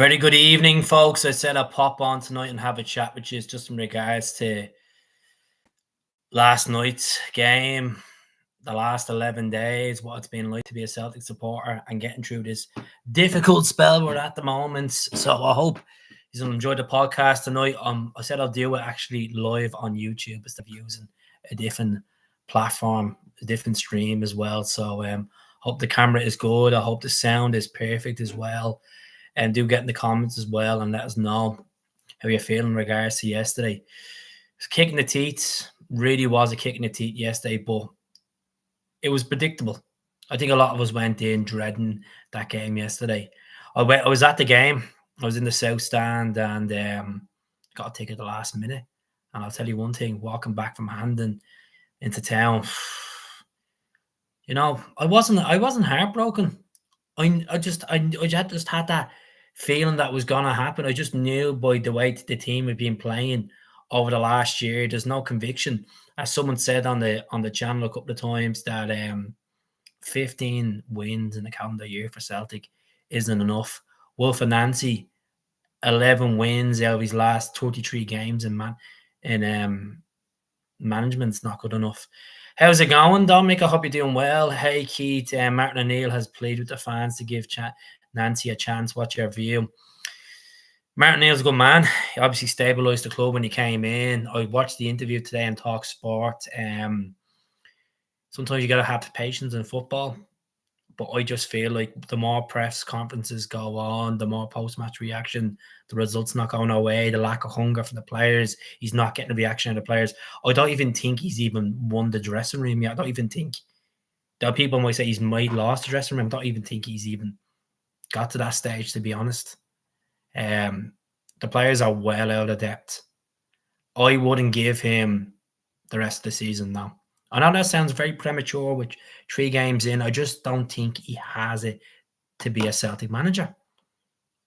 Very good evening, folks. I said I'll pop on tonight and have a chat with you just in regards to last night's game, the last 11 days, what it's been like to be a Celtic supporter and getting through this difficult spell we're at the moment. So I hope you'll enjoy the podcast tonight. I said I'll do it actually live on YouTube instead of using a different platform, a different stream as well. So hope the camera is good. I hope the sound is perfect as well. And do get in the comments as well and let us know how you're feeling in regards to yesterday. It was kicking the teeth, really was a kick in the teeth yesterday, but it was predictable. I think a lot of us went in dreading that game yesterday. I was at the game. I was in the south stand and got a ticket at the last minute. And I'll tell you one thing, walking back from Hamden into town, I wasn't heartbroken. I just had that feeling that was gonna happen. I just knew by the way the team had been playing over the last year. There's no conviction, as someone said on the channel a couple of times that 15 wins in a calendar year for Celtic isn't enough. Wolf and Nancy, 11 wins out of his last 33 games in management's not good enough. How's it going, Dominic? I hope you're doing well. Hey, Keith. Martin O'Neill has played with the fans to give Nancy a chance. What's your view? Martin O'Neill's a good man. He obviously stabilised the club when he came in. I watched the interview today on Talk Sport. Sometimes you got to have patience in football. But I just feel like the more press conferences go on, the more post-match reaction, the results not going away, the lack of hunger for the players. He's not getting a reaction of the players. I don't even think he's even won the dressing room yet. I don't even think. There are people might say he's lost the dressing room. I don't even think he's even got to that stage, to be honest. The players are well out of depth. I wouldn't give him the rest of the season now. I know that sounds very premature with 3 games in. I just don't think he has it to be a Celtic manager.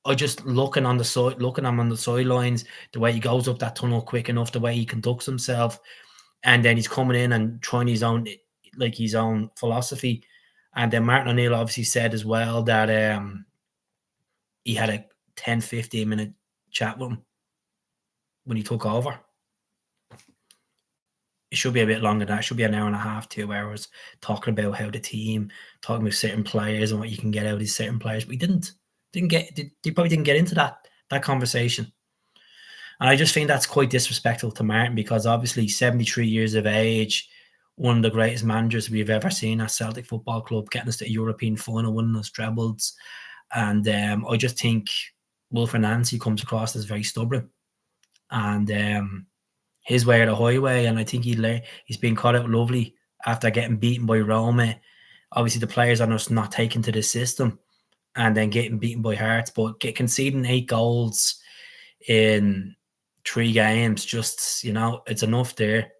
I just looking on the sidelines, the way he goes up that tunnel quick enough, the way he conducts himself, and then he's coming in and trying his own philosophy. And then Martin O'Neill obviously said as well that he had a 10-15 minute chat with him when he took over. It should be a bit longer than that. It should be an hour and a half, 2 hours, talking about how the team, talking about certain players and what you can get out of these certain players. But he they probably didn't get into that conversation. And I just think that's quite disrespectful to Martin, because obviously 73 years of age, one of the greatest managers we've ever seen at Celtic Football Club, getting us to a European final, winning us trebles. And I just think Wilfred Nancy comes across as very stubborn. And his way or the highway, and I think he's been caught out lovely after getting beaten by Roma. Obviously, the players are just not taken to the system, and then getting beaten by Hearts, but conceding 8 goals in 3 games, just it's enough there.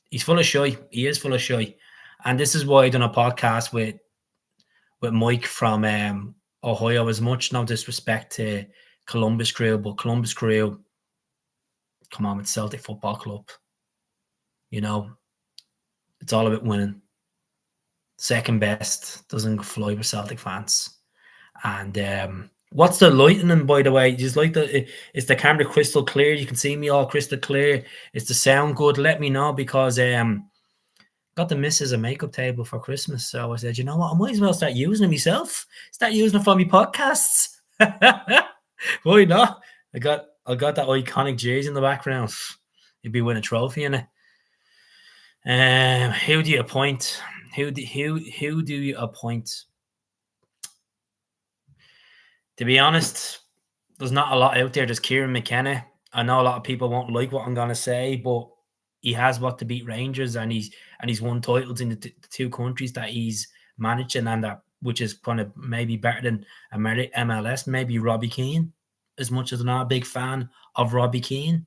He's full of shy. He is full of shy, and this is why I done a podcast with Mike from Ohio. As much no disrespect to Columbus Crew, but Columbus Crew, come on, it's Celtic Football Club. It's all about winning. Second best doesn't fly with Celtic fans. And what's the lighting, by the way? Just like is the camera crystal clear? You can see me all crystal clear. Is the sound good? Let me know, because got the missus a makeup table for Christmas. So I said, you know what? I might as well start using it myself. Start using it for my podcasts. Why not? I got that iconic jersey in the background. You'd be winning a trophy in it. Who do you appoint? Who do you appoint? To be honest, there's not a lot out there. There's Kieran McKenna. I know a lot of people won't like what I'm going to say, but he has what to beat Rangers, and he's won titles in the 2 countries that he's managing, and that which is kind of maybe better than MLS. Maybe Robbie Keane. As much as I'm not a big fan of Robbie Keane,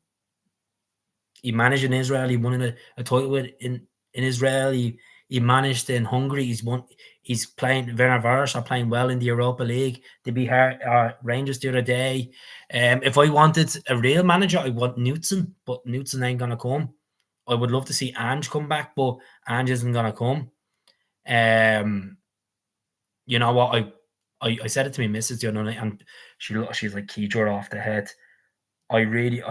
he managed in Israel. He won a title in Israel. He managed in Hungary. He's playing. Fenerbahce are playing well in the Europa League. They beat Rangers the other day. If I wanted a real manager, I want Knutson, but Knutson ain't gonna come. I would love to see Ange come back, but Ange isn't gonna come. You know what? I said it to my missus the other night, and she's like, "Keith, you're off the head." I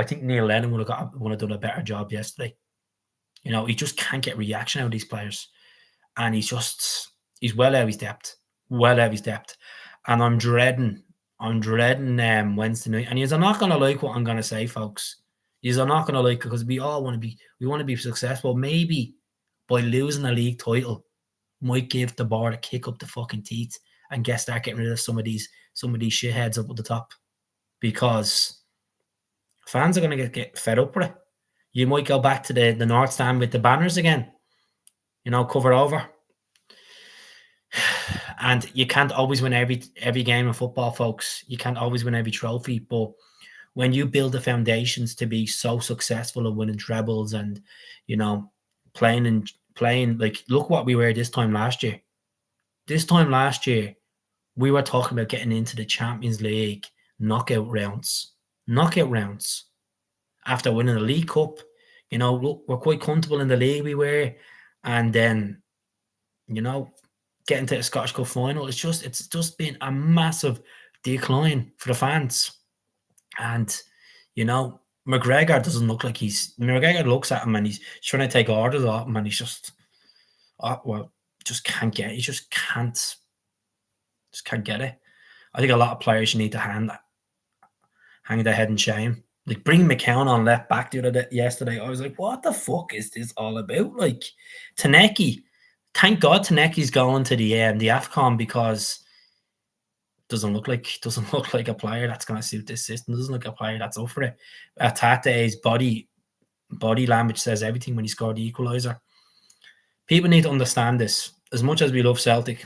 think Neil Lennon would have done a better job yesterday. You know, he just can't get reaction out of these players, and he's well out of his depth, well out of his depth, and I'm dreading Wednesday night, and you're not gonna like what I'm gonna say, folks. You're not gonna like it because we want to be successful. Maybe by losing a league title might give the board a kick up the fucking teeth and start getting rid of some of these shitheads up at the top, because fans are going to get fed up with it. You might go back to the North Stand with the banners again, you know, cover over. And you can't always win every game of football, folks. You can't always win every trophy, but when you build the foundations to be so successful and winning trebles, and you know, playing like, look what we were this time last year. This time last year, we were talking about getting into the Champions League knockout rounds. Knockout rounds. After winning the League Cup, you know, look, we're quite comfortable in the league we were. And then, you know, getting to the Scottish Cup final, it's just been a massive decline for the fans. And, you know, McGregor doesn't look like McGregor looks at him and he's trying to take orders off him, and he's just can't get it. He just can't get it. I think a lot of players need to hang their head in shame. Like, bring McCown on left back yesterday. I was like, what the fuck is this all about? Like, Taneki, thank God Taneki's going to the AFCON, because doesn't look like a player that's going to suit this system. Doesn't look like a player that's up for it. Tate's body language says everything when he scored the equaliser. People need to understand this. As much as we love Celtic,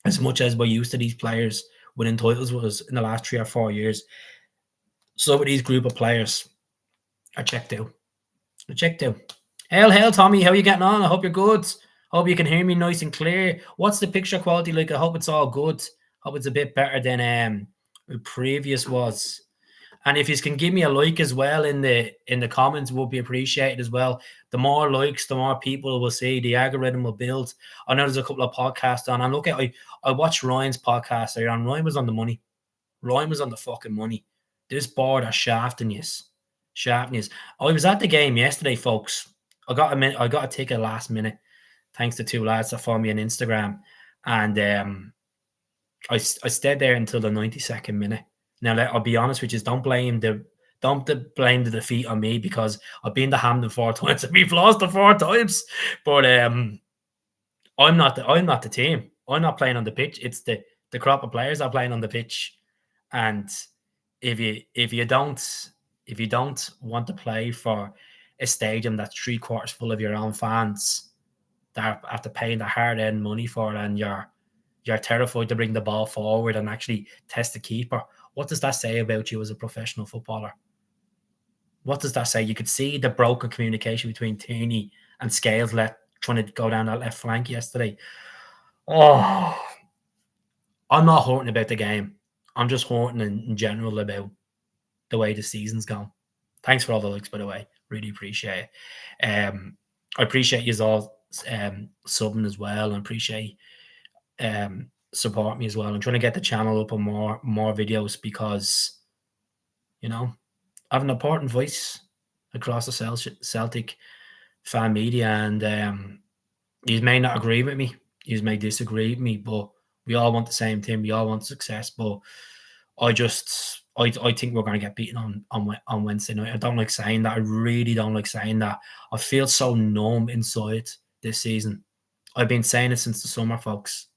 as much as we're used to these players winning titles with us in the last 3 or 4 years, some of these group of players are checked out. They're checked out. Hail, Tommy. How are you getting on? I hope you're good. Hope you can hear me nice and clear. What's the picture quality like? I hope it's all good. Hope it's a bit better than the previous was. And if you can give me a like as well in the comments, would be appreciated as well. The more likes, the more people will see. The algorithm will build. I know there's a couple of podcasts on. And look at I watched Ryan's podcast there, and Ryan was on the money. Ryan was on the fucking money. This board are shafting you. Shafting you. I was at the game yesterday, folks. I got a ticket last minute, thanks to 2 lads that follow me on Instagram. And I stayed there until the 92nd minute. Now, I'll be honest with you, don't blame the defeat on me, because I've been to Hampden 4 times and we've lost the 4 times. But I'm not the team. I'm not playing on the pitch. It's the crop of players are playing on the pitch. And if you don't want to play for a stadium that's 3/4 full of your own fans that are after paying the hard-earned money for it, and you're terrified to bring the ball forward and actually test the keeper, what does that say about you as a professional footballer? What does that say? You could see the broken communication between Tierney and Scales trying to go down that left flank yesterday. Oh, I'm not hurting about the game. I'm just hurting in general about the way the season's gone. Thanks for all the likes, by the way. Really appreciate it. I appreciate you all subbing as well, and appreciate support me as well. I'm trying to get the channel up on more videos, because, you know, I have an important voice across the Celtic fan media, and you may not agree with me, you may disagree with me, but we all want the same thing. We all want success. But I think we're going to get beaten on Wednesday night. I don't like saying that. I really don't like saying that. I feel so numb inside this season. I've been saying it since the summer, folks.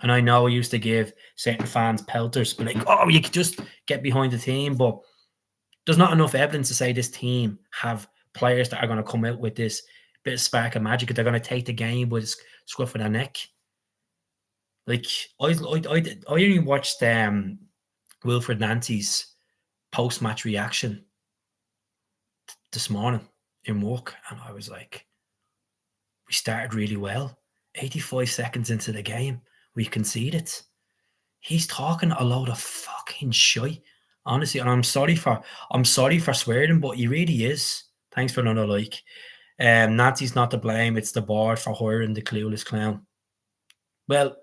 And I know I used to give certain fans pelters, but like, oh, you could just get behind the team. But there's not enough evidence to say this team have players that are going to come out with this bit of spark of magic. They're going to take the game with a scruff of their neck. Like, I only watched Wilfred Nancy's post-match reaction this morning in work, and I was like, we started really well. 85 seconds into the game, we conceded. He's talking a load of fucking shit, honestly, and I'm sorry for swearing, but he really is. Thanks for another like. Nancy's not to blame. It's the board for hiring the clueless clown. Well,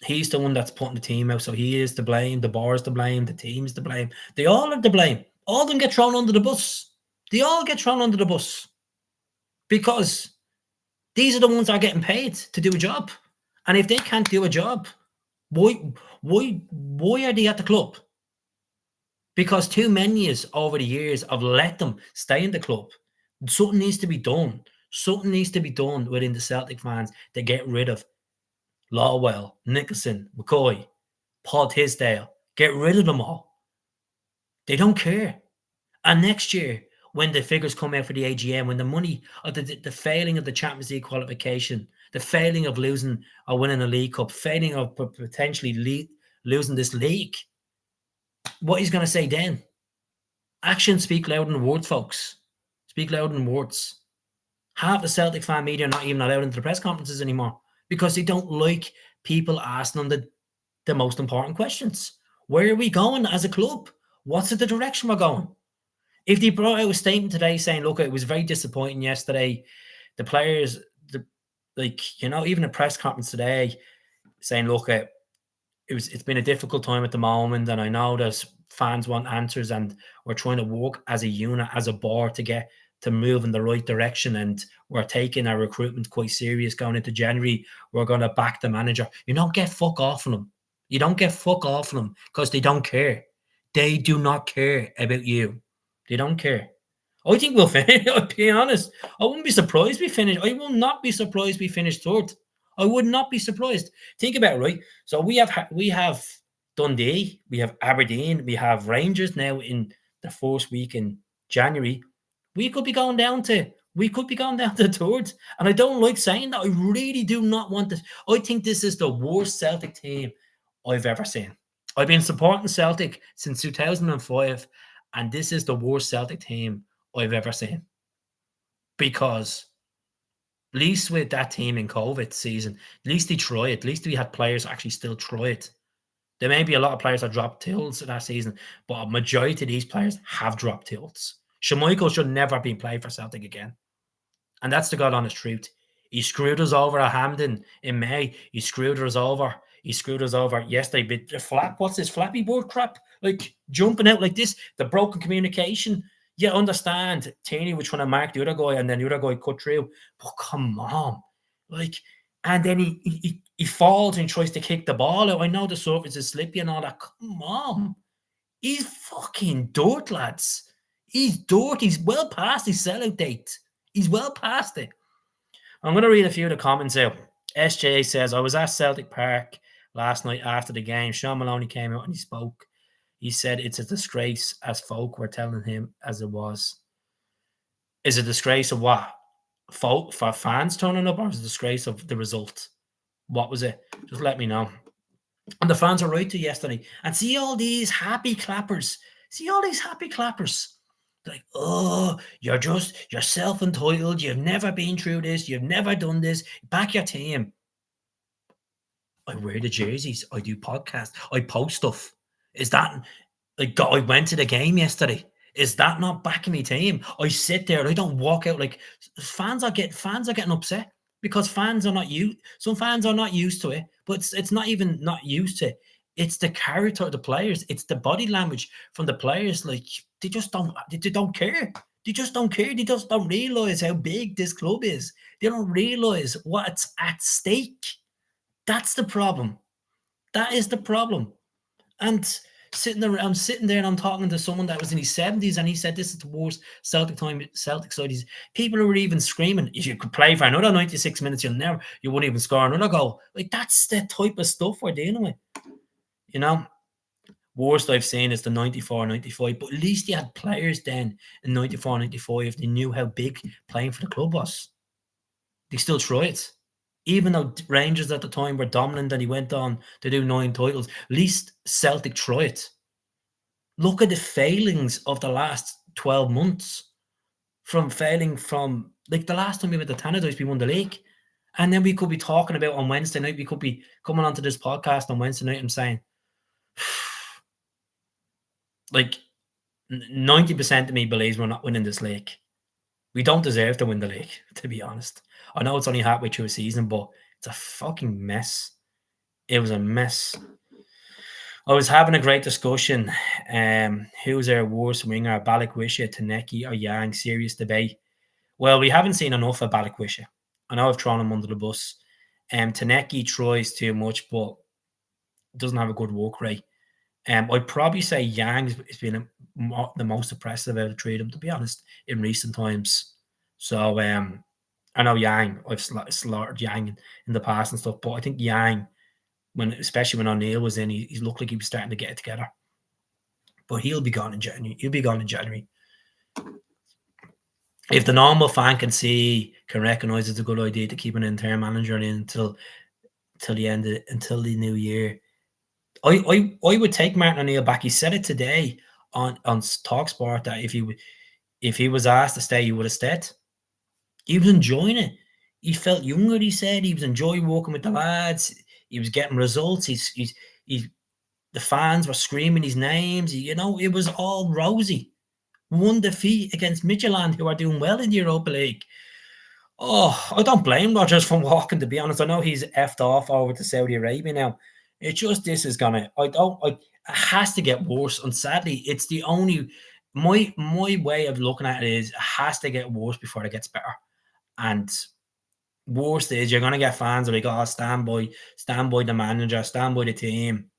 He's the one that's putting the team out, so he is to blame. The bar is to blame. The team is to blame. They all are to blame. All of them get thrown under the bus. They all get thrown under the bus because these are the ones that are getting paid to do a job. And if they can't do a job, why are they at the club? Because too many is over the years have let them stay in the club. Something needs to be done. Something needs to be done within the Celtic fans to get rid of Lawwell, Nicholson, McCoy, Paul Tisdale. Get rid of them all. They don't care. And next year, when the figures come out for the AGM, when the money or the failing of the Champions League qualification, the failing of losing or winning a League Cup, failing of potentially losing this league, what he's going to say then? Actions speak louder than words, folks. Speak louder than words. Half the Celtic fan media are not even allowed into the press conferences anymore because they don't like people asking them the most important questions. Where are we going as a club? What's the direction we're going? If they brought out a statement today saying, look, it was very disappointing yesterday, the players, even a press conference today saying, look, it's been a difficult time at the moment, and I know there's fans want answers, and we're trying to work as a unit, as a board to get to move in the right direction, and we're taking our recruitment quite serious going into January. We're going to back the manager. You don't get fuck off on them. You don't get fuck off on them because they don't care. They do not care about you. They don't care. I think we'll finish. I'll be honest. I wouldn't be surprised we finish. I will not be surprised we finish third. I would not be surprised. Think about it, right? So we have Dundee, we have Aberdeen, we have Rangers now in the first week in January. We could be going down to third. And I don't like saying that. I really do not want this. I think this is the worst Celtic team I've ever seen. I've been supporting Celtic since 2005, and this is the worst Celtic team I've ever seen. Because at least with that team in COVID season, at least they try it. At least we had players actually still try it. There may be a lot of players that dropped tilts that season, but a majority of these players have dropped tilts. Schmeichel should never have been played for Celtic again. And that's the God honest truth. He screwed us over at Hampden in May. He screwed us over. He screwed us over yesterday. But the flap, what's this Flappy Bird crap? Like jumping out like this, the broken communication. You understand, Tierney was trying to mark the other guy, and then the other guy cut through. But come on. And then he falls and tries to kick the ball out. I know the surface is slippy and all that. Come on. He's fucking dirt, lads. He's dirt. He's well past his sellout date. He's well past it. I'm going to read a few of the comments out. SJ says, I was at Celtic Park last night after the game. Sean Maloney came out and he spoke. He said it's a disgrace, as folk were telling him as it was. Is it a disgrace of what? Folk for fans turning up, or is it a disgrace of the result? What was it? Just let me know. And the fans are right to yesterday. And see all these happy clappers. Like, oh, you're self-entitled. You've never been through this. You've never done this. Back your team. I wear the jerseys. I do podcasts. I post stuff. Is that like I went to the game yesterday? Is that not backing my team? I sit there. I don't walk out like fans are getting upset because fans are not used. Some fans are not used to it, but it's not even not used to it. It's the character of the players. It's the body language from the players. Like they just don't care. They just don't care. They just don't realize how big this club is. They don't realize what's at stake. That's the problem. That is the problem. And I'm sitting there and I'm talking to someone that was in his 70s, and he said this is the worst Celtic side. People were even screaming, if you could play for another 96 minutes, you wouldn't even score another goal. Like that's the type of stuff we're dealing with. You know, worst I've seen is the 94-95, but at least you had players then in 94-95. They knew how big playing for the club was. They still try it. Even though Rangers at the time were dominant and he went on to do 9 titles, at least Celtic try it. Look at the failings of the last 12 months. Like the last time we went to Tannadice, we won the league. And then we could be talking about on Wednesday night, we could be coming onto this podcast on Wednesday night and saying, like 90% of me believes we're not winning this league. We don't deserve to win the league, to be honest. I know it's only halfway through a season, but it's a fucking mess. It was a mess. I was having a great discussion. Who's our worst winger, Balikwisha, Taneki, or Yang? Serious debate. Well, we haven't seen enough of Balikwisha. I know I've thrown him under the bus. Taneki tries too much, but doesn't have a good work rate. I'd probably say Yang has been the most impressive out of the three of them, to be honest, in recent times. So I know Yang, I've slaughtered Yang in the past and stuff, but I think Yang, especially when O'Neill was in, he looked like he was starting to get it together. But he'll be gone in January. He'll be gone in January. If the normal fan can recognise it's a good idea to keep an interim manager in until the new year, I would take Martin O'Neill back. He said it today on Talksport that if he was asked to stay, he would have stayed. He was enjoying it. He felt younger. He said he was enjoying working with the lads. He was getting results. The fans were screaming his names. It was all rosy. One defeat against Midtjylland, who are doing well in the Europa League. Oh, I don't blame Rodgers from walking, to be honest. I know he's effed off over to Saudi Arabia now. It has to get worse. And sadly, it's the only, my way of looking at it is it has to get worse before it gets better. And worst is you're going to get fans that are like, stand by the manager, stand by the team.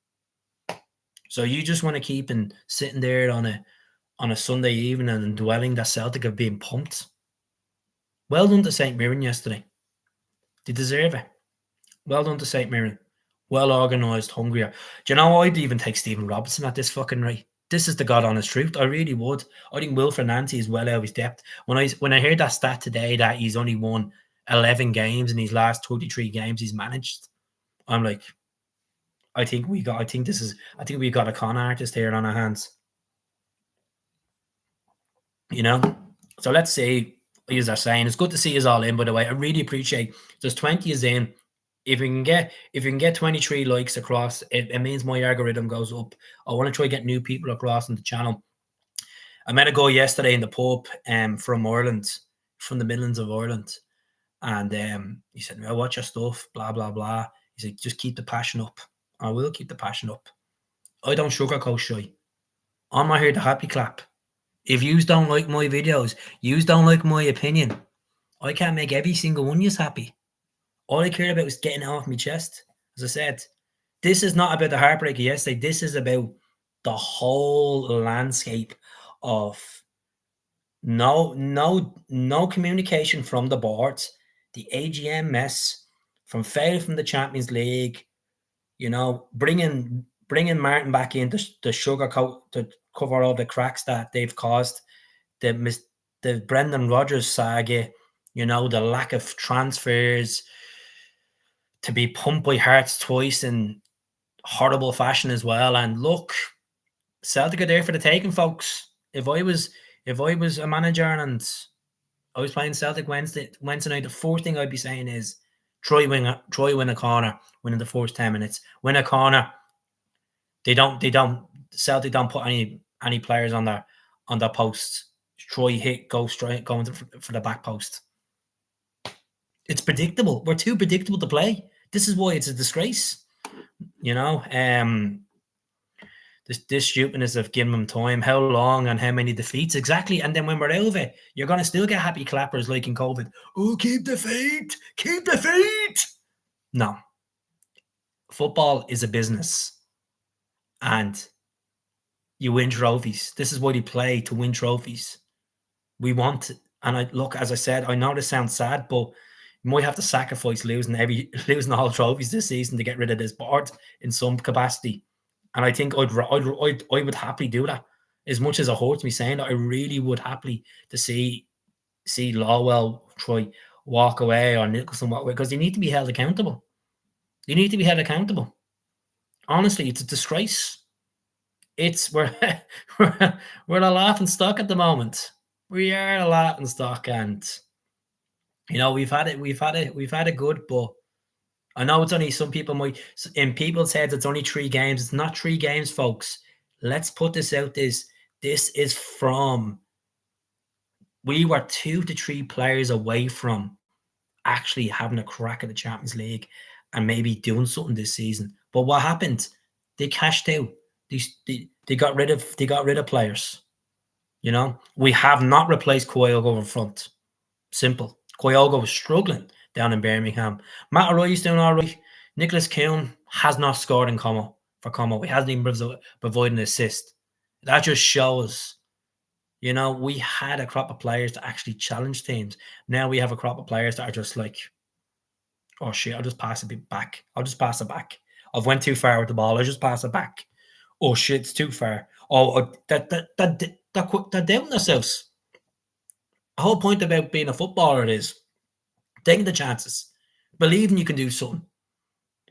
So you just want to keep sitting there on a Sunday evening and dwelling that Celtic have been pumped. Well done to St. Mirren yesterday. They deserve it. Well done to St. Mirren. Well organised, hungrier. Do you know, I'd even take Stephen Robinson at this fucking rate. This is the God honest truth. I really would. I think Wilfred Nancy is well out of his depth. When I heard that stat today that he's only won 11 games in his last 33 games he's managed, I'm like, I think we got a con artist here on our hands. So let's see. As they're saying, it's good to see us all in. By the way, I really appreciate there's 20 is in. If we can get 23 likes across, it means my algorithm goes up. I want to try to get new people across on the channel. I met a guy yesterday in the pub from Ireland, from the Midlands of Ireland, and he said, "Well, watch your stuff, blah blah blah." He said, "Just keep the passion up." I will keep the passion up. I don't sugarcoat shy. I'm not here to happy clap. If yous don't like my videos, yous don't like my opinion, I can't make every single one of yous happy. All I care about is getting it off my chest. As I said, this is not about the heartbreak of yesterday. This is about the whole landscape of no communication from the boards, the AGM mess, from fail from the Champions League, bringing Martin back in to sugarcoat, to cover all the cracks that they've caused, the Brendan Rodgers saga, the lack of transfers, to be pumped by Hearts twice in horrible fashion as well. And look, Celtic are there for the taking, folks. If I was a manager and I was playing Celtic Wednesday night, the first thing I'd be saying is try win a corner, win in the first 10 minutes, win a corner. Celtic don't put any players on their posts. Try go straight, go for the back post. It's predictable. We're too predictable to play. This is why it's a disgrace. This stupidness of giving them time, how long and how many defeats exactly, and then when we're out of it, you're gonna still get happy clappers like in COVID. Oh, keep the faith. No, football is a business, and you win trophies. This is why they play, to win trophies. We want, as I said, I know this sounds sad, but you might have to sacrifice losing all trophies this season to get rid of this board in some capacity. And I think I would happily do that. As much as it hurts me saying that, I really would happily to see Lawwell try walk away or Nicholson walk away, because they need to be held accountable. Honestly, it's a disgrace. We're a laughing stock at the moment. We are a laughing stock, and we've had it good, but I know it's only some people in people's heads, it's only 3 games. It's not 3 games, folks. Let's put this out. This is we were 2 to 3 players away from actually having a crack at the Champions League and maybe doing something this season. But what happened? They cashed out. They got rid of players. You know, we have not replaced Kyogo in front. Simple. Kyogo was struggling down in Birmingham. Matt O'Reilly's doing all right. Nicholas Kuhn has not scored in Como for Como. He hasn't even provided an assist. That just shows, you know, we had a crop of players that actually challenge teams. Now we have a crop of players that are just like, oh shit, I'll just pass it back. I'll just pass it back. I've went too far with the ball. I'll just pass it back. Oh shit, it's too far. Oh, they're doubting themselves. The whole point about being a footballer is taking the chances, believing you can do something,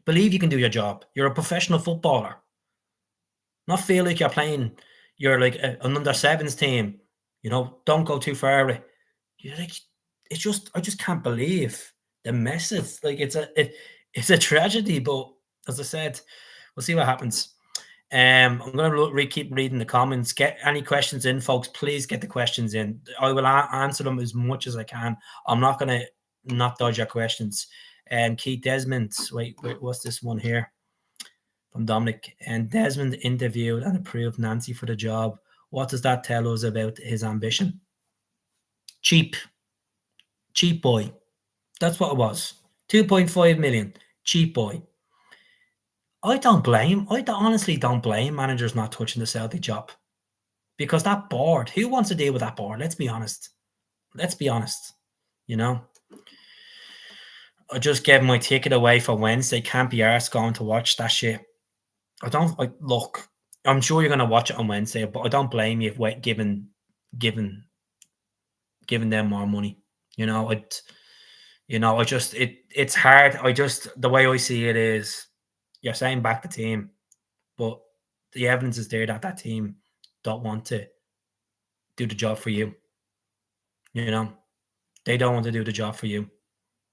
believe you can do your job. You're a professional footballer. Not feel like you're like an under sevens team. You know, don't go too far. You're like, I just can't believe the messes. Like it's a tragedy. But as I said, we'll see what happens. I'm going to keep reading the comments. Get any questions in, folks. Please get the questions in. I will answer them as much as I can. I'm not going to not dodge your questions. And Keith Desmond, wait, what's this one here? From Dominic. And Desmond interviewed and approved Nancy for the job. What does that tell us about his ambition? Cheap boy. That's what it was. 2.5 million. Cheap boy. I honestly don't blame managers not touching the Celtic job. Because that board, who wants to deal with that board? Let's be honest. You know? I just gave my ticket away for Wednesday. Can't be arsed going to watch that shit. Look, I'm sure you're going to watch it on Wednesday, but I don't blame you for giving them more money. You know, it's hard. The way I see it is, you're saying back the team, but the evidence is there that team don't want to do the job for you. You know, they don't want to do the job for you.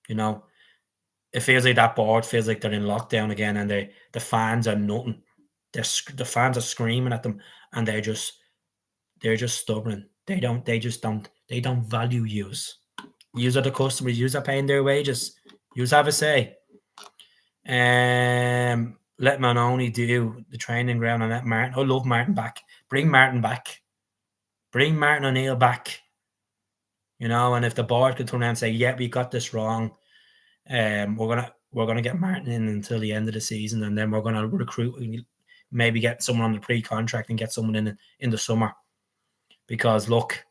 You know, it feels like that board feels like they're in lockdown again, and the fans are nothing. The fans are screaming at them, and they're just stubborn. They don't value yous. Yous are the customers. Yous are paying their wages. Yous have a say. Let Manoni do the training ground and let Martin. I love Martin back. Bring Martin back. Bring Martin O'Neill back. You know, and if the board could turn around and say, "Yeah, we got this wrong," we're gonna get Martin in until the end of the season, and then we're gonna recruit. Maybe get someone on the pre-contract and get someone in the summer. Because look,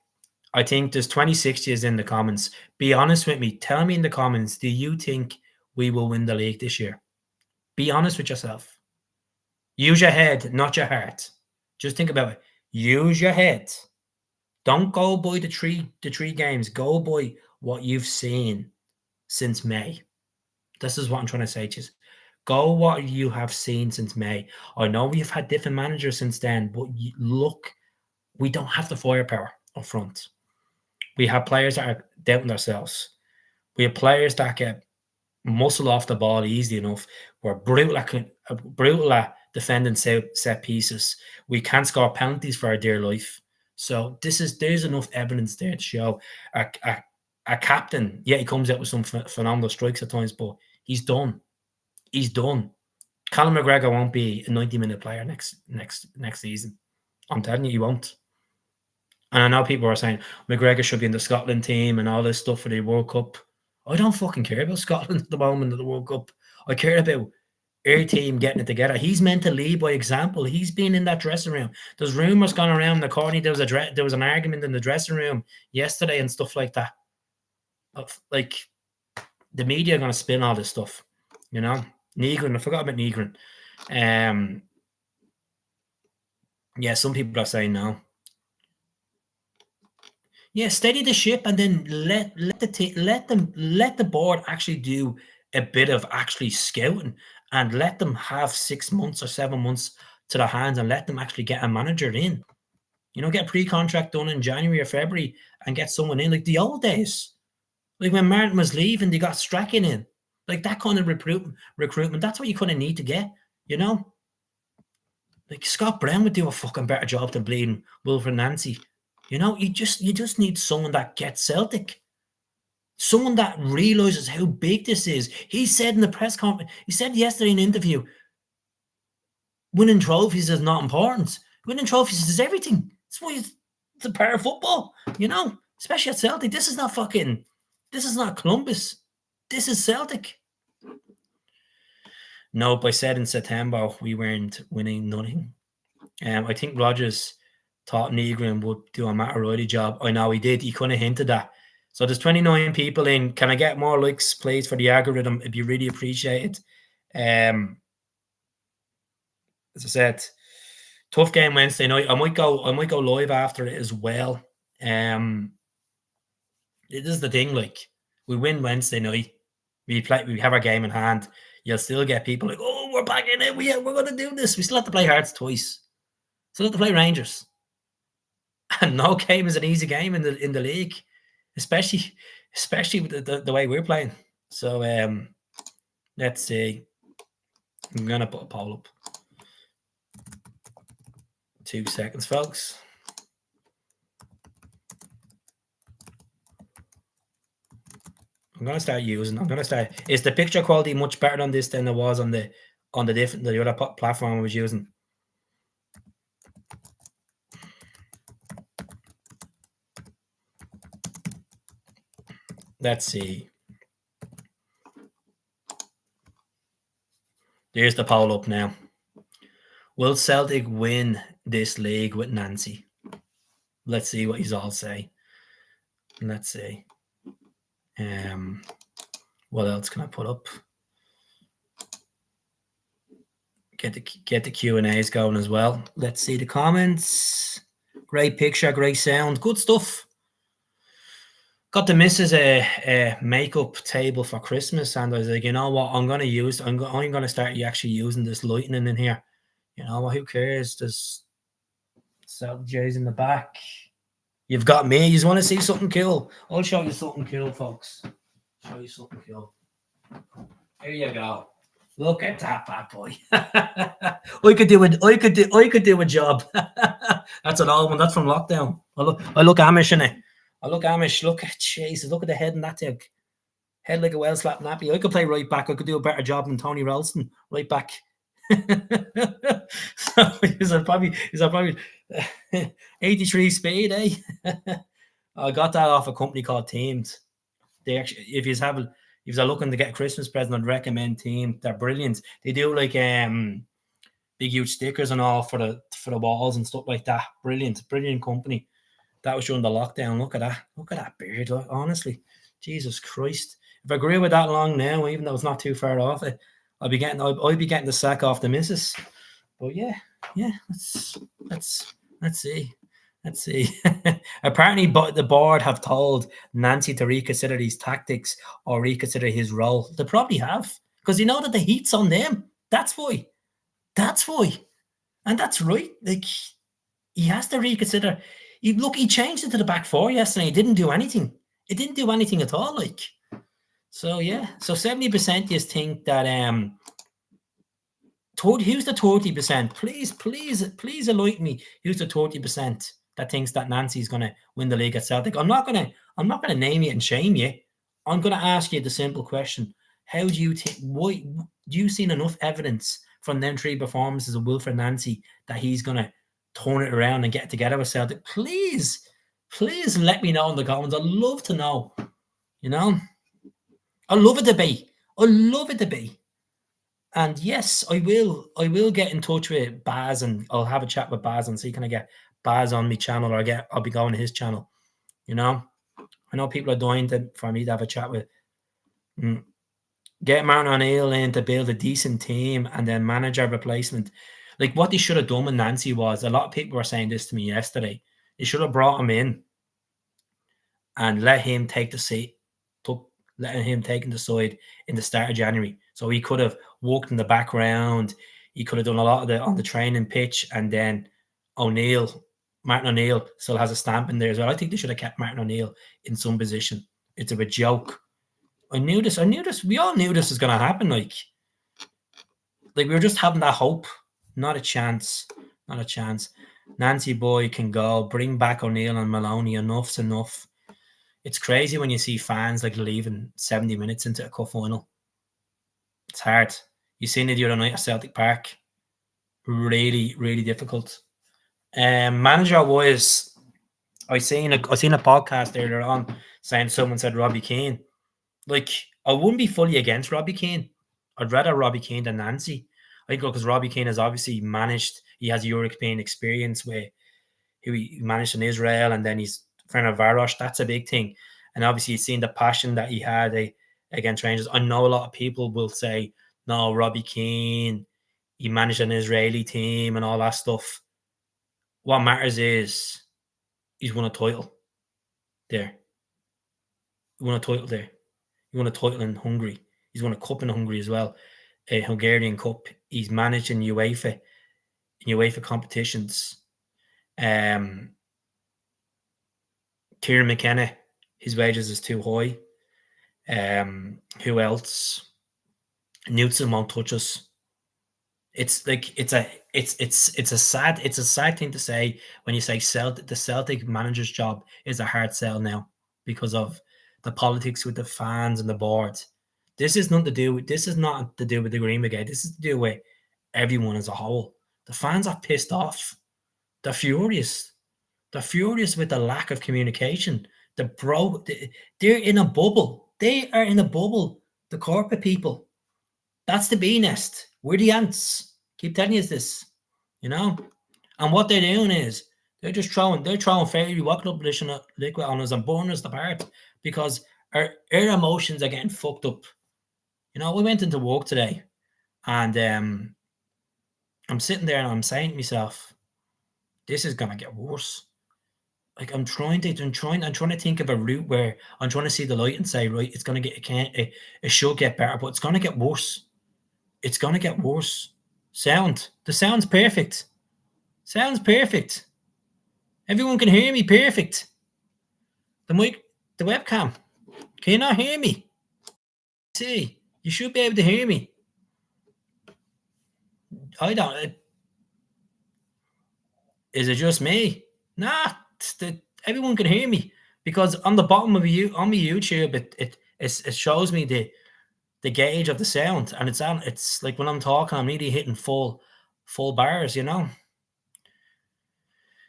I think there's 2060s in the comments. Be honest with me. Tell me in the comments, do you think we will win the league this year? Be honest with yourself. Use your head, not your heart. Just think about it. Use your head. Don't go by the three games. Go by what you've seen since May. This is what I'm trying to say to you. Go what you have seen since May. I know we've had different managers since then, but look, we don't have the firepower up front. We have players that are doubting themselves. We have players that get muscle off the ball easy enough. We're brutal at defending set pieces. We can't score penalties for our dear life. So there's enough evidence there to show a captain. Yeah, he comes out with some phenomenal strikes at times, but he's done. He's done. Callum McGregor won't be a 90-minute player next season. I'm telling you, he won't. And I know people are saying McGregor should be in the Scotland team and all this stuff for the World Cup. I don't fucking care about Scotland at the moment of the World Cup. I care about our team getting it together. He's meant to lead by example. He's been in that dressing room. There's rumours going around the corner. There was an argument in the dressing room yesterday and stuff like that. Like, the media are going to spin all this stuff, you know. Negrin, I forgot about Negrin. Yeah, some people are saying no. Yeah, steady the ship and then let the board actually do a bit of actually scouting and let them have 6 months or 7 months to their hands and let them actually get a manager in. You know, get a pre-contract done in January or February and get someone in like the old days. Like when Martin was leaving, they got Strachan in. Like that kind of recruitment. That's what you kind of need to get, you know? Like Scott Brown would do a fucking better job than bleeding Wilfred Nancy. You know, you just need someone that gets Celtic. Someone that realizes how big this is. He said in the press conference, he said yesterday in an interview, winning trophies is not important. Winning trophies is everything. That's why it's a part of football, especially at Celtic. This is not Columbus. This is Celtic. Nope, I said in September we weren't winning nothing. I think Rodgers thought Negrin would do a Matt O'Reilly job. I know he did. He kind of hinted that. So there's 29 people in. Can I get more likes, please, for the algorithm? It'd be really appreciated. As I said, tough game Wednesday night. I might go live after it as well. It is the thing. Like, we win Wednesday night. We have our game in hand. You'll still get people like, oh, we're back in it. We're going to do this. We still have to play Hearts twice. Still have to play Rangers. And no game is an easy game in the league, especially with the way we're playing. So let's see. I'm gonna put a poll up. 2 seconds, folks. I'm gonna start using. Is the picture quality much better on this than it was on the other platform I was using? Let's see. There's the poll up now. Will Celtic win this league with Nancy? Let's see what he's all say. Let's see. What else can I put up? Get the Q&As going as well. Let's see the comments. Great picture, great sound, good stuff. Got the missus a makeup table for Christmas, and I was like, you know what? I'm going to start actually using this lightning in here. You know what? Who cares? There's Celtic J's in the back. You've got me. You want to see something cool? I'll show you something cool, folks. Show you something cool. Here you go. Look at that bad boy. I could do a job. That's an old one. That's from lockdown. I look Amish in it. Look at Jesus. Look at the head in that thing. Head like a well slapped nappy. I could play right back. I could do a better job than Tony Ralston. Right back. So he's probably 83 speed, eh? I got that off a company called Teams. They actually, if you're looking to get a Christmas present, I'd recommend Team. They're brilliant. They do like big huge stickers and all for the walls and stuff like that. Brilliant company. That was during the lockdown. Look at that beard. Honestly, Jesus Christ! If I grew with that long now, even though it's not too far off it, I'd be getting the sack off the missus. But yeah. Let's see. Apparently, the board have told Nancy to reconsider these tactics or reconsider his role. They probably have, because they know that the heat's on them. That's why. And that's right. Like, he has to reconsider. He changed it to the back four yesterday. He didn't do anything. It didn't do anything at all. Like, so yeah. So 70% just think that who's the 30%? Please enlighten me. Who's the 30% that thinks that Nancy's going to win the league at Celtic? I'm not gonna name you and shame you. I'm gonna ask you the simple question: how do you think? Why do you seen enough evidence from them 3 performances of Wilfred Nancy that he's gonna turn it around and get together with Celtic? Please let me know in the comments. I'd love to know. I love a debate. And yes, I will get in touch with Baz, and I'll have a chat with Baz and see can I get Baz on my channel, or I'll be going to his channel. I know people are dying for me to have a chat with. Get Martin O'Neill in to build a decent team and then manager replacement. Like, what they should have done with Nancy was, a lot of people were saying this to me yesterday, they should have brought him in and let him take the seat, letting him take the side in the start of January. So he could have walked in the background. He could have done a lot of on the training pitch, and then Martin O'Neill still has a stamp in there as well. I think they should have kept Martin O'Neill in some position. It's a joke. I knew this. We all knew this was going to happen. Like we were just having that hope. Not a chance. Nancy boy can go. Bring back O'Neill and Maloney. Enough's enough. it's crazy when you see fans like leaving 70 minutes into a cup final. It's hard. You seen it the other night at Celtic Park. Really, really difficult. Manager wise, I seen a podcast earlier on saying someone said Robbie Keane. Like, I wouldn't be fully against Robbie Keane. I'd rather Robbie Keane than Nancy. I think because Robbie Keane has obviously managed, he has European experience where he managed in Israel and then he's Fenerbahce. That's a big thing. And obviously, you've seen the passion that he had against Rangers. I know a lot of people will say, no, Robbie Keane, he managed an Israeli team and all that stuff. What matters is he's won a title there. He won a title there. He won a title in Hungary. He's won a cup in Hungary as well, a Hungarian Cup. He's managed in UEFA competitions. Kieran McKenna, his wages is too high. Who else? Newton won't touch us. It's like it's a sad thing to say when you say the Celtic manager's job is a hard sell now because of the politics with the fans and the board. This is not to do with the Green Brigade. This is to do with everyone as a whole. The fans are pissed off. They're furious. They're furious with the lack of communication. They're in a bubble. They are in a bubble. The corporate people. That's the bee nest. We're the ants. Keep telling you this, And what they're doing is they're throwing fairy walking up liquid on us and burning us apart because our emotions are getting fucked up. We went into work today, and I'm sitting there and I'm saying to myself, this is gonna get worse. Like I'm trying to think of a route where I'm trying to see the light and say, right, it's gonna it should get better, but it's gonna get worse. It's gonna get worse. The sound's perfect. Sounds perfect. Everyone can hear me perfect. The mic, the webcam. Can you not hear me? See, you should be able to hear me. I don't. Is it just me? Nah, everyone can hear me because on the bottom of on my YouTube, it shows me the gauge of the sound, and it's like when I'm talking, I'm really hitting full bars,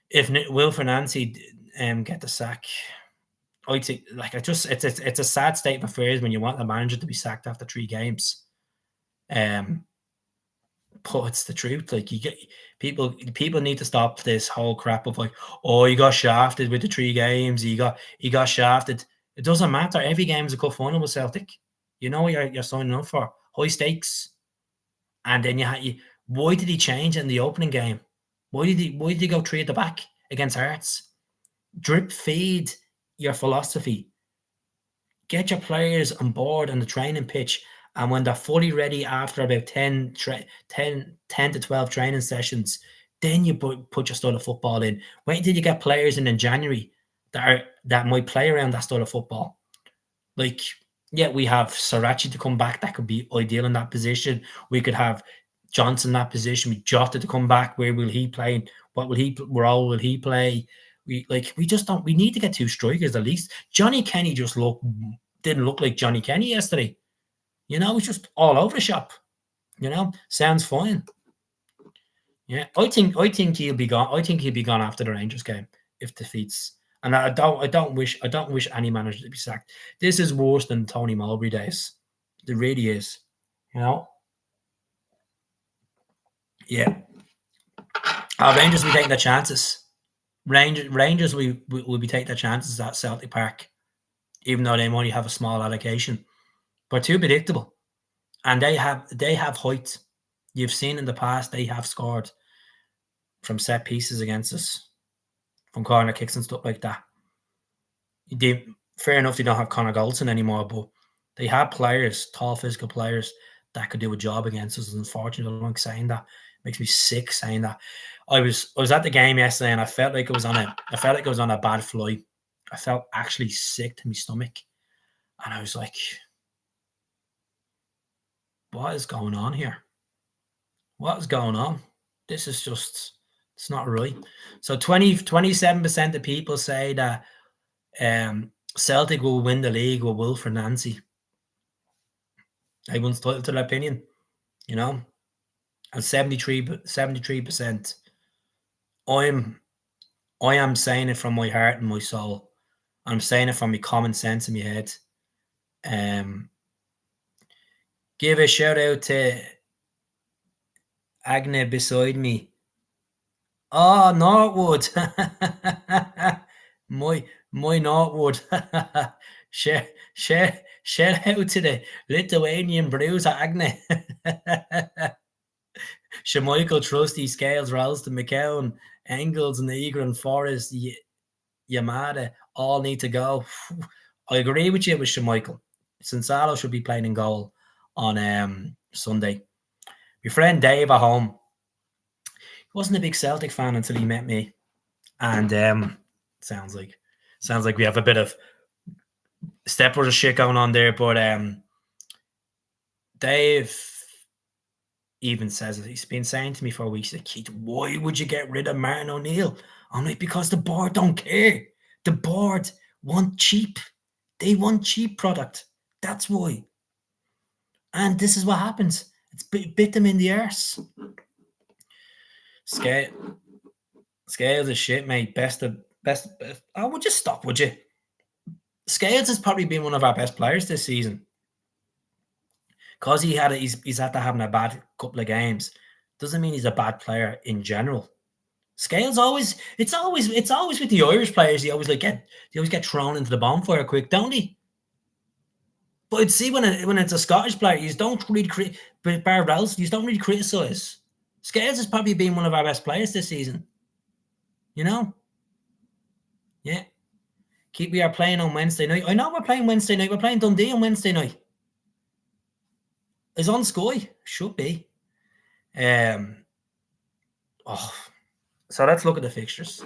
If Will Nancy get the sack, I think it's a sad state of affairs when you want the manager to be sacked after 3 games. But it's the truth. Like you get people need to stop this whole crap of like, oh, you got shafted with the 3 games. He got shafted. It doesn't matter. Every game is a cup final with Celtic. You know what you're signing up for. High stakes. And then why did he change in the opening game? Why did he go 3 at the back against Hearts? Drip feed your philosophy. Get your players on board on the training pitch, and when they're fully ready after about 10 to 12 training sessions, then you put your style of football in. Wait until you get players in January that might play around that style of football. Like, yeah, we have Sarachi to come back. That could be ideal in that position. We could have Johnson in that position. We Jota to come back. Where will he play? What role will he play? We just don't. We need to get 2 strikers at least. Johnny Kenny didn't look like Johnny Kenny yesterday. He's just all over the shop. Sounds fine. Yeah, I think he'll be gone. I think he'll be gone after the Rangers game if defeats. And I don't wish any manager to be sacked. This is worse than Tony Mowbray days. It really is. Yeah. Rangers will be taking their chances. Rangers will be taking their chances at Celtic Park, even though they only have a small allocation. But too predictable. And they have height. You've seen in the past they have scored from set pieces against us, from corner kicks and stuff like that. Fair enough, they don't have Connor Goldson anymore, but they have players, tall physical players that could do a job against us. Unfortunately, I don't like saying that. It makes me sick saying that. I was at the game yesterday and I felt like it was on a bad flight. I felt actually sick to my stomach, and I was like, what is going on here? What is going on? This is just, it's not right. So 27% of people say that Celtic will win the league with Wilfred Nancy. Everyone's entitled to their opinion, you know. And 73%. I am saying it from my heart and my soul. I'm saying it from my common sense in my head. Give a shout out to Agne beside me. Oh, Northwood. my Northwood. Shout out to the Lithuanian bruiser Agne. Michael Trusty, Scales, Ralston, McCown, Engels, and Eager and Forrest, Yamada all need to go. I agree with you with Michael. Sinsalo should be playing in goal on Sunday. My friend Dave at home, he wasn't a big Celtic fan until he met me. And sounds like we have a bit of stepbrother shit going on there. But Dave even says it. He's been saying to me for weeks, like, Keith, why would you get rid of Martin O'Neill? I'm like, because the board don't care. The board want cheap. They want cheap product. That's why. And this is what happens. It's bit them in the arse. Scales is shit, mate. Best. Oh, would you stop, would you? Scales has probably been one of our best players this season. Because he's had to having a bad couple of games, doesn't mean he's a bad player in general. Scales it's always with the Irish players. They always get thrown into the bonfire quick, don't they? But see, when it's a Scottish player, you don't really bar Ralph, you don't really criticise. Scales has probably been one of our best players this season. You know? Yeah. We are playing on Wednesday night. I know we're playing Wednesday night. We're playing Dundee on Wednesday night. It's on Sky. Should be. So let's look at the fixtures.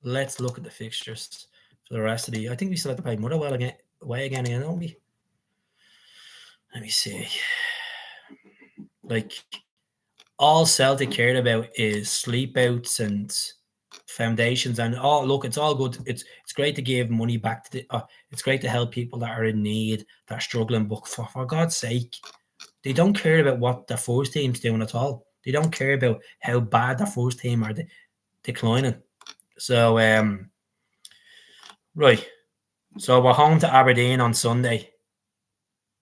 Let's look at the fixtures for the rest of the. I think we still have to play Motherwell away again, don't we? Let me see. Like, all Celtic cared about is sleep outs and foundations, and look, it's all good. It's great to give money back to it's great to help people that are in need, that are struggling. But for God's sake, they don't care about what the first team's doing at all. They don't care about how bad the first team are declining. So, right. So we're home to Aberdeen on Sunday,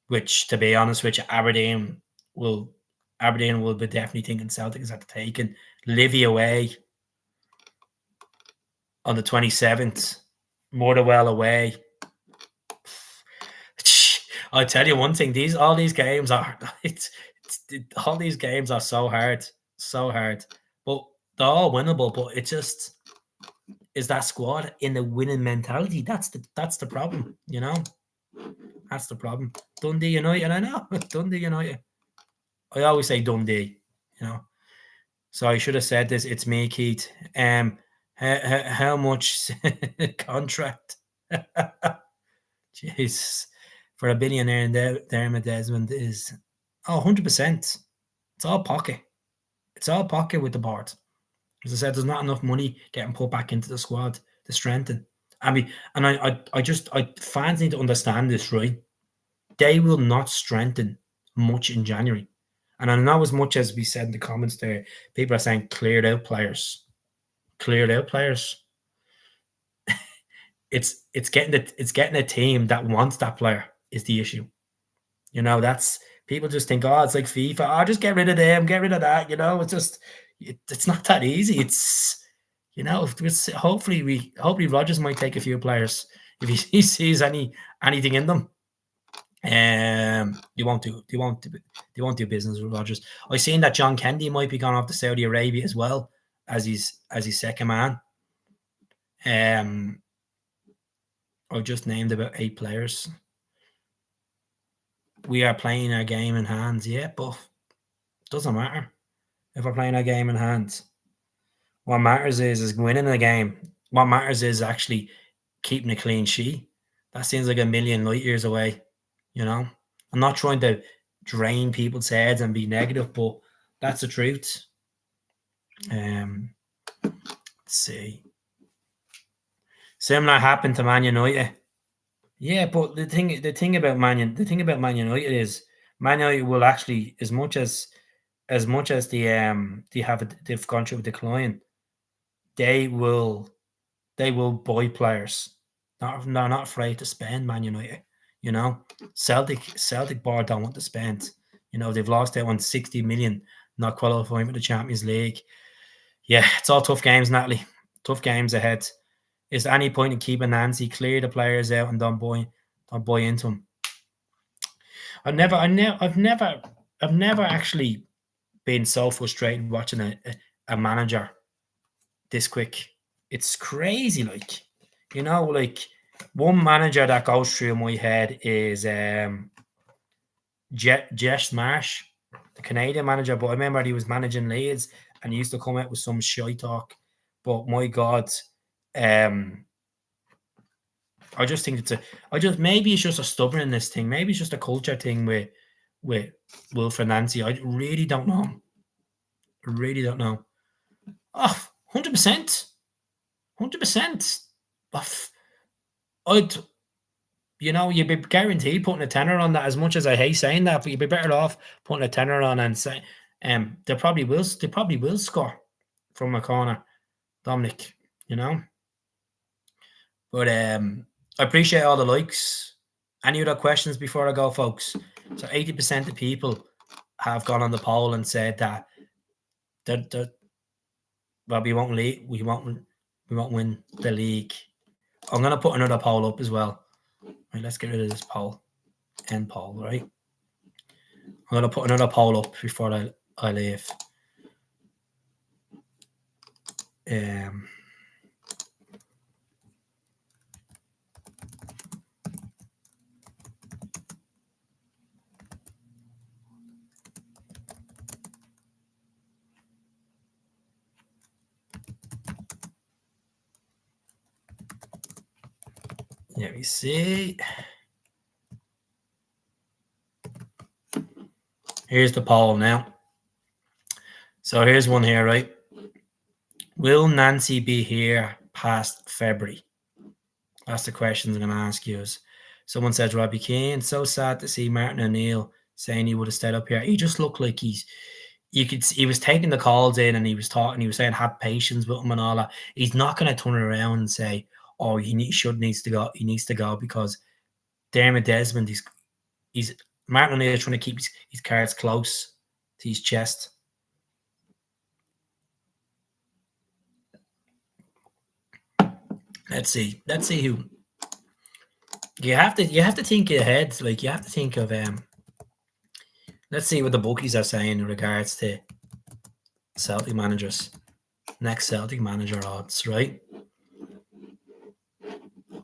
which, to be honest with you, Aberdeen will be definitely thinking Celtic is at the taking. Livy away on the 27th. Motherwell away. I'll tell you one thing: all these games are so hard, but they're all winnable. But it just is that squad in the winning mentality. That's the problem, you know. That's the problem. Dundee United, I know. Dundee United. I always say Dundee, you know. So I should have said this. It's me, Keith. How much contract? Jeez. For a billionaire in Dermot Desmond is 100%. It's all pocket. It's all pocket with the board. As I said, there's not enough money getting put back into the squad to strengthen. I mean, and fans need to understand this, right? They will not strengthen much in January. And I know, as much as we said in the comments there, people are saying cleared out players. It's getting a team that wants that player is the issue. You know, that's people just think, it's like FIFA. Just get rid of them, get rid of that. You know, it's not that easy. It's, you know, hopefully Rodgers might take a few players if he sees anything in them. You won't do business with Rodgers. I seen that John Kennedy might be gone off to Saudi Arabia as well as his second man. I've just named about 8 players. We are playing our game in hands, yeah, but it doesn't matter if we're playing our game in hands. What matters is winning a game. What matters is actually keeping a clean sheet. That seems like a million light years away, you know. I'm not trying to drain people's heads and be negative, but that's the truth. Let's see. Similar happened to Man United. Yeah, but the thing about Man United is Man United will actually, as much as they've gone through a decline, they will they will buy players. They're not afraid to spend. Man United, you know, Celtic board don't want to spend. They've lost out on 60 million, not qualifying for the Champions League. Yeah, it's all tough games, Natalie. Tough games ahead. Is there any point in keeping Nancy? Clear the players out and don't buy into them. I've never actually been so frustrated watching a manager this quick. It's crazy, like one manager that goes through my head is Jess Marsh, the Canadian manager. But I remember he was managing Leeds and he used to come out with some shy talk. But my God, um, I just think maybe it's just a stubbornness thing. Maybe it's just a culture thing with Wilfred Nancy. I really don't know. I really don't know. Oh, 100%. 100%. I'd, you'd be guaranteed putting a tenner on that. As much as I hate saying that, but you'd be better off putting a tenner on and say, they probably will score from a corner, Dominic. You know, but I appreciate all the likes. Any other questions before I go, folks? So 80% of people have gone on the poll and said that well, we won't win the league. I'm gonna put another poll up as well. Right, let's get rid of this poll. End poll, right? I'm gonna put another poll up before I leave. Let me see. Here's the poll now. So here's one here, right? Will Nancy be here past February? That's the questions I'm going to ask you. Someone says Robbie Keane. So sad to see Martin O'Neill saying he would have stayed up here. He just looked like he was taking the calls in and he was talking. He was saying have patience with him and all that. He's not going to turn around and say, "Oh, he needs to go. He needs to go," because Dermot Desmond, he's Martin O'Neill trying to keep his cards close to his chest. Let's see who. You have to think ahead. Like you have to think of Let's see what the bookies are saying in regards to Celtic managers. Next Celtic manager odds, right?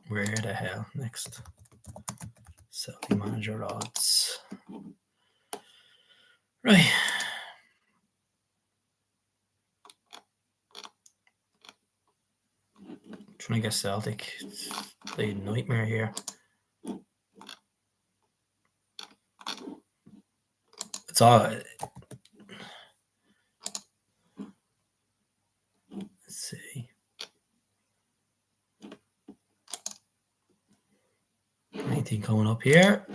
Where the hell next Celtic manager odds? Right. Trying to get Celtic. It's a nightmare here. It's all. Let's see. Anything coming up here?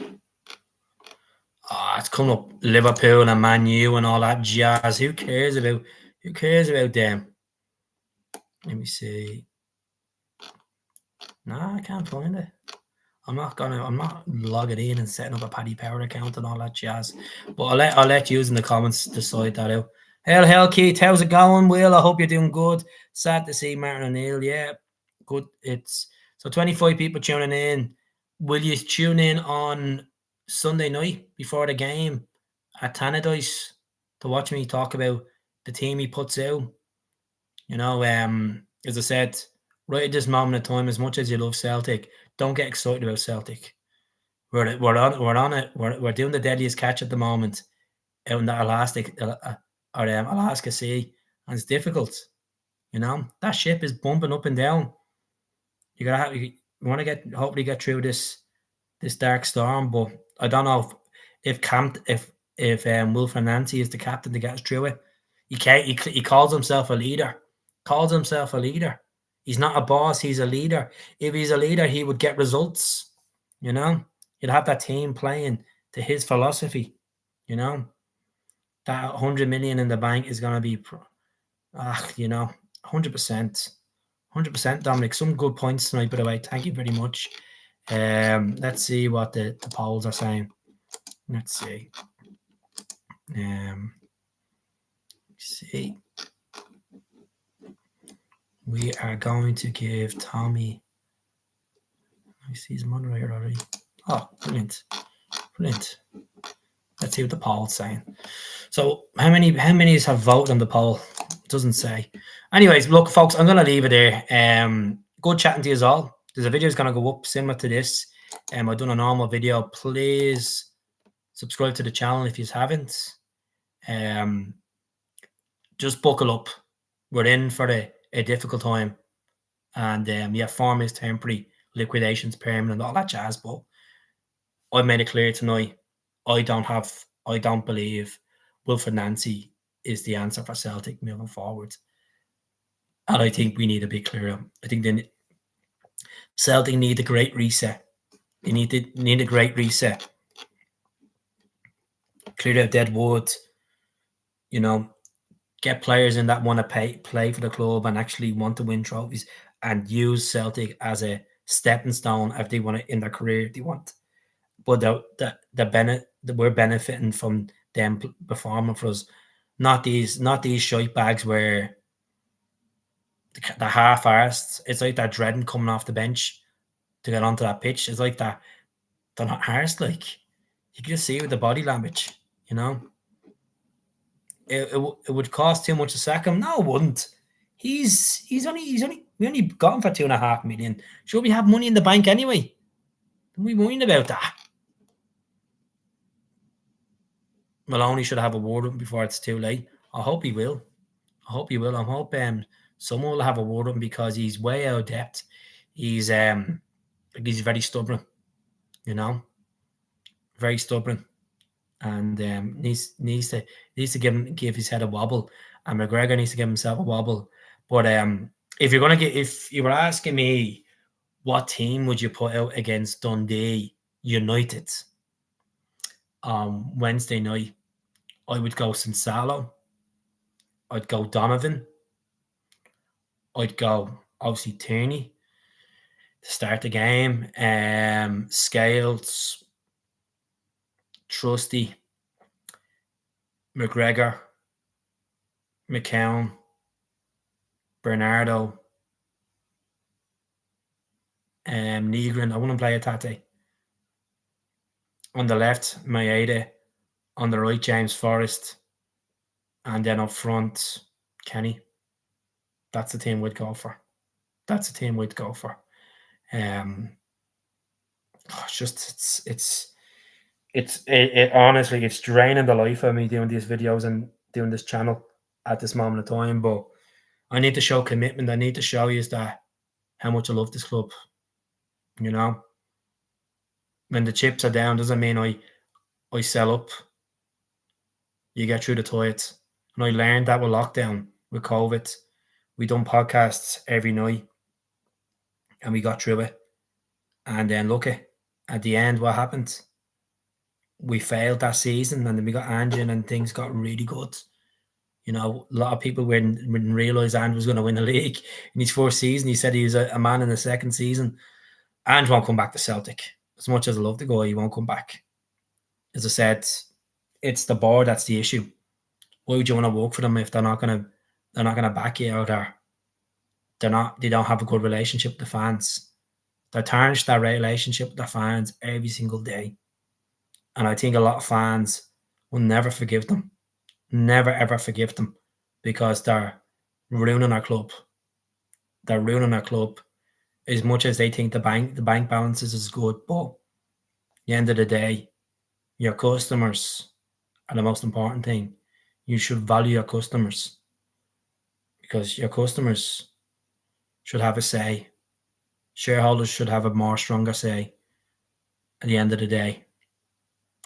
Oh, it's coming up Liverpool and Man U and all that jazz. Who cares about them? Let me see. Nah, I can't find it. I'm not logging in and setting up a Paddy Power account and all that jazz. But I'll let you in the comments decide that out. Hell, Keith, how's it going? Will, I hope you're doing good. Sad to see Martin O'Neill. Yeah, good. It's so 25 people tuning in. Will you tune in on Sunday night before the game at Tannadice to watch me talk about the team he puts out? As I said, right at this moment in time, as much as you love Celtic, don't get excited about Celtic. We're on it. We're doing the deadliest catch at the moment out in that Alaska Sea, and it's difficult. That ship is bumping up and down. You want to hopefully get through this dark storm, but I don't know if Wilfred Nancy is the captain to get us through it. He calls himself a leader. He's not a boss. He's a leader. If he's a leader, he would get results. You know, you'd have that team playing to his philosophy. You know, that 100 million in the bank is going to be, 100%. 100%, Dominic. Some good points tonight, by the way. Thank you very much. Let's see what the polls are saying. Let's see. See. We are going to give Tommy. I see his moderator already. Oh, brilliant. Brilliant. Let's see what the poll's saying. So how many have voted on the poll? It doesn't say. Anyways, look, folks, I'm gonna leave it there. Good chatting to you all. There's a video is gonna go up similar to this. I've done a normal video. Please subscribe to the channel if you haven't. Just buckle up. We're in for a difficult time. And form is temporary, liquidation's permanent, all that jazz. But I've made it clear tonight, I don't believe Wilfred Nancy is the answer for Celtic moving forward. And I think we need to be clearer. I think Celtic need a great reset. They need a great reset. Clear out dead wood. Get players in that want to play for the club and actually want to win trophies, and use Celtic as a stepping stone if they want it in their career. If they want, but we're benefiting from them performing for us, not these shite bags where the half-arsed. It's like they're dreading coming off the bench to get onto that pitch. It's like that they're not arsed. Like, you can just see with the body language. It would cost too much to sack him. No, it wouldn't. We only got him for 2.5 million. Sure, we have money in the bank anyway. Don't we mind about that? Maloney should have a word with him before it's too late. I hope he will. I hope someone will have a word with him, because he's way out of depth. He's very stubborn, very stubborn, and needs to give his head a wobble. And McGregor needs to give himself a wobble. But if you were asking me what team would you put out against Dundee United on Wednesday night, I would go Sinsalo. I'd go Donovan. I'd go, obviously, Tierney to start the game. Scales, Trusty, McGregor, McCown, Bernardo, Negrin. I wouldn't play a Tate. On the left, Maeda. On the right, James Forrest. And then up front, Kenny. That's the team we'd go for. Honestly, it's draining the life of me doing these videos and doing this channel at this moment of time. But I need to show commitment. I need to show you that how much I love this club. When the chips are down, doesn't mean I sell up. You get through the toilets. And I learned that with lockdown, with COVID. We done podcasts every night, and we got through it. And then look at the end, what happened? We failed that season, and then we got Anjan, and things got really good. A lot of people didn't realise Ange was going to win the league in his first season. He said he was a man in the second season. Ange won't come back to Celtic. As much as I love the guy, he won't come back. As I said, it's the board that's the issue. Why would you want to work for them if they're not gonna back you out, or they don't have a good relationship with the fans? They tarnish that relationship with the fans every single day. And I think a lot of fans will never forgive them. Never ever forgive them, because they're ruining our club. They're ruining our club. As much as they think the bank balances is good, but at the end of the day, your customers are the most important thing. You should value your customers, because your customers should have a say. Shareholders should have a more stronger say at the end of the day.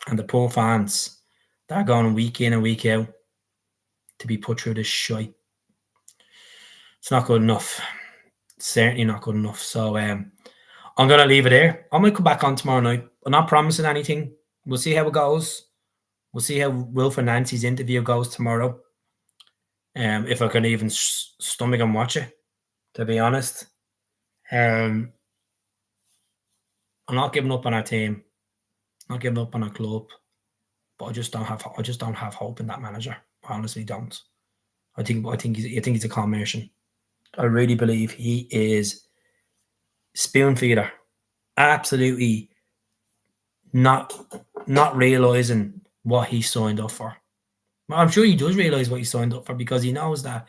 And the poor fans that are going week in and week out to be put through this shite, it's not good enough. It's certainly not good enough. So I'm gonna leave it there. I might come back on tomorrow night. I'm not promising anything. We'll see how it goes. We'll see how Wilf and Nancy's interview goes tomorrow. If I can even stomach and watch it, to be honest. I'm not giving up on our team. Not giving up on our club. But I just don't have hope in that manager. I honestly don't. I think he's a combination. I really believe he is spoon feeder. Absolutely not realizing what he signed up for. Well, I'm sure he does realize what he signed up for because he knows that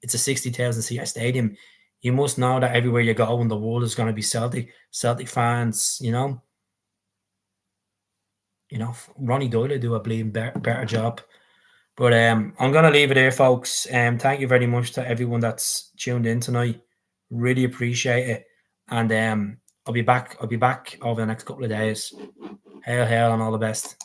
it's a 60,000 seat stadium. You must know that everywhere you go in the world is going to be Celtic fans. Ronnie Doyle do a bleeding better job. But I'm gonna leave it there, folks. Thank you very much to everyone that's tuned in tonight. Really appreciate it. And I'll be back over the next couple of days. Hail, hail, and all the best.